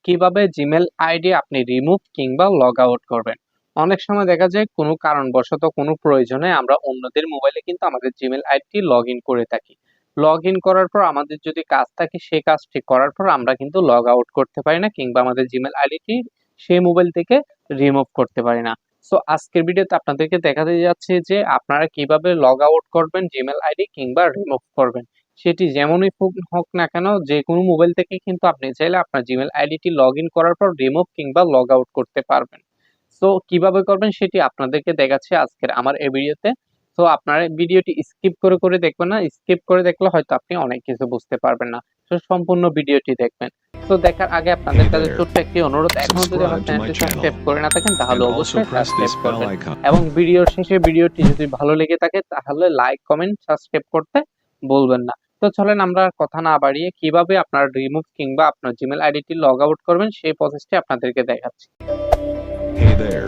কিভাবে Gmail ID আপনি remove কিংবা লগ আউট করবেন। অনেক সময় দেখা যায় কোনো কারণবশত কোনো প্রয়োজনে আমরা অন্যদের মোবাইলে কিন্তু আমাদের জিমেল আইডি লগ ইন করে থাকি। লগ ইন করার পর আমাদের যদি কাজ থাকে সেই কাজটি করার পর আমরা কিন্তু লগ আউট করতে পারি না কিংবা আমাদের জিমেল আইডিটি সেই মোবাইল থেকে রিমুভ করতে পারি না। সো আজকের ভিডিওতে আপনাদেরকে দেখাতে যাচ্ছে যে আপনারা কিভাবে লগ আউট করবেন জিমেল আইডি কিংবা রিমুভ করবেন। সেটি যেমনই হোক না কেন যে কোনো মোবাইল থেকে কিন্তু আপনি চাইলে আপনার জিমেল আইডিটি লগ ইন করার পর রিমুভ কিংবা লগ আউট করতে পারবেন। সো কিভাবে করবেন সেটি আপনাদেরকে দেখাচ্ছি আজকের আমার এই ভিডিওতে। তো আপনারা ভিডিওটি স্কিপ করে দেখবেন না, স্কিপ করে দেখলে হয়তো আপনি অনেক কিছু বুঝতে পারবেন না। তো সম্পূর্ণ ভিডিওটি দেখবেন। তো দেখার আগে আপনাদের কাছে ছোট্ট একটি অনুরোধ, এখনো যদি আমার চ্যানেলটি সাবস্ক্রাইব করে না থাকেন তাহলে অবশ্যই সাবস্ক্রাইব করবেন এবং ভিডিওর শেষে ভিডিওটি যদি ভালো লেগে থাকে তাহলে লাইক কমেন্ট সাবস্ক্রাইব করতে বলবেন না। তো চলেন আমরা কথা না বাড়িয়ে কিভাবে আপনার রিমুভ কিংবা আপনার জিমেল আইডিটি লগ আউট করবেন সেই প্রসেসটি আপনাদেরকে দেখাচ্ছি। Hey there.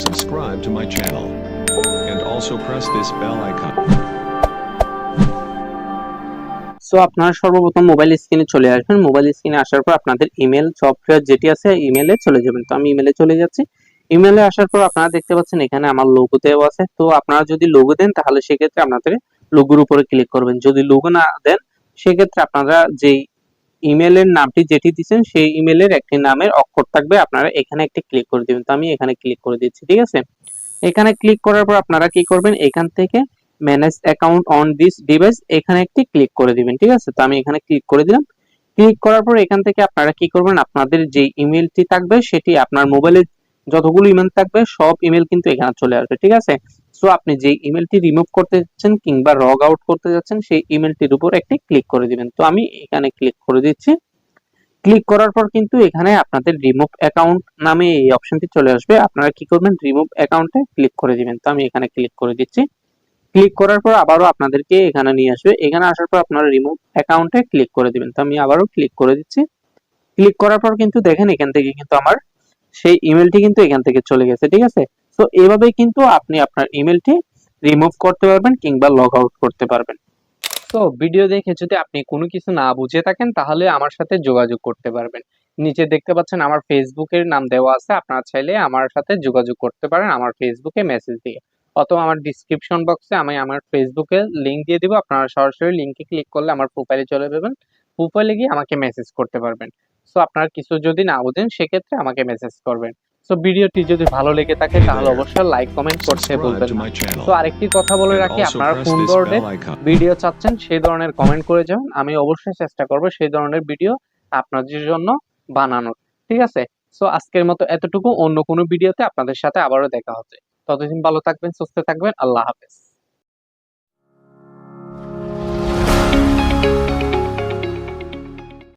Subscribe to my channel and also press this bell icon. So আপনারা সর্বপ্রথম মোবাইল স্ক্রিনে চলে আসবেন। মোবাইল স্ক্রিনে আসার পর আপনাদের ইমেল সফটওয়্যার যেটি আছে ইমেলে চলে যাবেন। তো আমি ইমেলে চলে যাচ্ছি। ইমেলে আসার পর আপনারা দেখতে পাচ্ছেন এখানে আমার লোগো দেওয়া আছে। তো আপনারা যদি লোগো দেন তাহলে সেক্ষেত্রে আপনাদের লোগোর উপরে ক্লিক করবেন। যদি লোগো না দেন সেক্ষেত্রে আপনারা যেই ইমেলের নামটি যেটি দিচ্ছেন সেই ইমেলের একটি নামের অক্ষর থাকবে, আপনারা এখানে একটি ক্লিক করে দিবেন। তো আমি এখানে ক্লিক করে দিচ্ছি, ঠিক আছে। এখানে ক্লিক করার পর আপনারা কি করবেন, এখান থেকে manage account on this device এখানে একটি ক্লিক করে দিবেন, ঠিক আছে। তো আমি এখানে ক্লিক করে দিলাম। ক্লিক করার পর এখান থেকে আপনারা কি করবেন, আপনাদের যে ইমেলটি থাকবে সেটি আপনার মোবাইলে যতগুলো ইমেল থাকবে সব ইমেল কিন্তু এখানে চলে আসবে, ঠিক আছে। সো আপনি যে ইমেলটি রিমুভ করতে যাচ্ছেন কিংবা লগ আউট করতে যাচ্ছেন সেই ইমেলটির উপর একটি ক্লিক করে দিবেন। তো আমি এখানে ক্লিক করে দিচ্ছি। ক্লিক করার পর কিন্তু এখানে আপনাদের রিমুভ অ্যাকাউন্ট নামে এই অপশনটি চলে আসবে। আপনারা কি করবেন, রিমুভ অ্যাকাউন্টে ক্লিক করে দিবেন। তো আমি এখানে ক্লিক করে দিচ্ছি। ক্লিক করার পর আবারও আপনাদেরকে এখানে নিয়ে আসবে। এখানে আসার পর আপনারা রিমুভ অ্যাকাউন্টে ক্লিক করে দিবেন। তো আমি আবারও ক্লিক করে দিচ্ছি। ক্লিক করার পর কিন্তু দেখেন এখান থেকে কিন্তু আমার সেই ইমেলটি কিন্তু এখান থেকে চলে গেছে, ঠিক আছে। তো এভাবেই কিন্তু আপনি আপনার ইমেলটি রিমুভ করতে পারবেন কিংবা লগ আউট করতে পারবেন। তো ভিডিও দেখে যদি আপনি কোনো কিছু না বুঝে থাকেন তাহলে আমার সাথে যোগাযোগ করতে পারবেন। নিচে দেখতে পাচ্ছেন আমার ফেসবুকের নাম দেওয়া আছে, আপনারা চাইলে আমার সাথে যোগাযোগ করতে পারেন আমার ফেসবুকে মেসেজ দিয়ে, অথবা আমার ডিসক্রিপশন বক্সে আমি আমার ফেসবুকে লিংক দিয়ে দিব। আপনারা সরাসরি লিংকে ক্লিক করলে আমার প্রোফাইলে চলে যাবেন। প্রোফাইলে গিয়ে আমাকে মেসেজ করতে পারবেন। সো আপনারা কিছু যদি না বুঝেন সেক্ষেত্রে আমাকে মেসেজ করবেন। সো ভিডিওটি যদি ভালো লেগে থাকে তাহলে অবশ্যই লাইক কমেন্ট করতে ভুলবেন না। তো আরেকটি কথা বলে রাখি, আপনারা কোন ধরনের ভিডিও চাচ্ছেন সেই ধরনের কমেন্ট করে যাবেন। আমি অবশ্যই চেষ্টা করব সেই ধরনের ভিডিও আপনাদের জন্য বানানোর, ঠিক আছে। সো আজকের মতো এতটুকু, অন্য কোনো ভিডিওতে আপনাদের সাথে আবারও দেখা হচ্ছে। ততদিন ভালো থাকবেন, সুস্থ থাকবেন, আল্লাহ হাফেজ।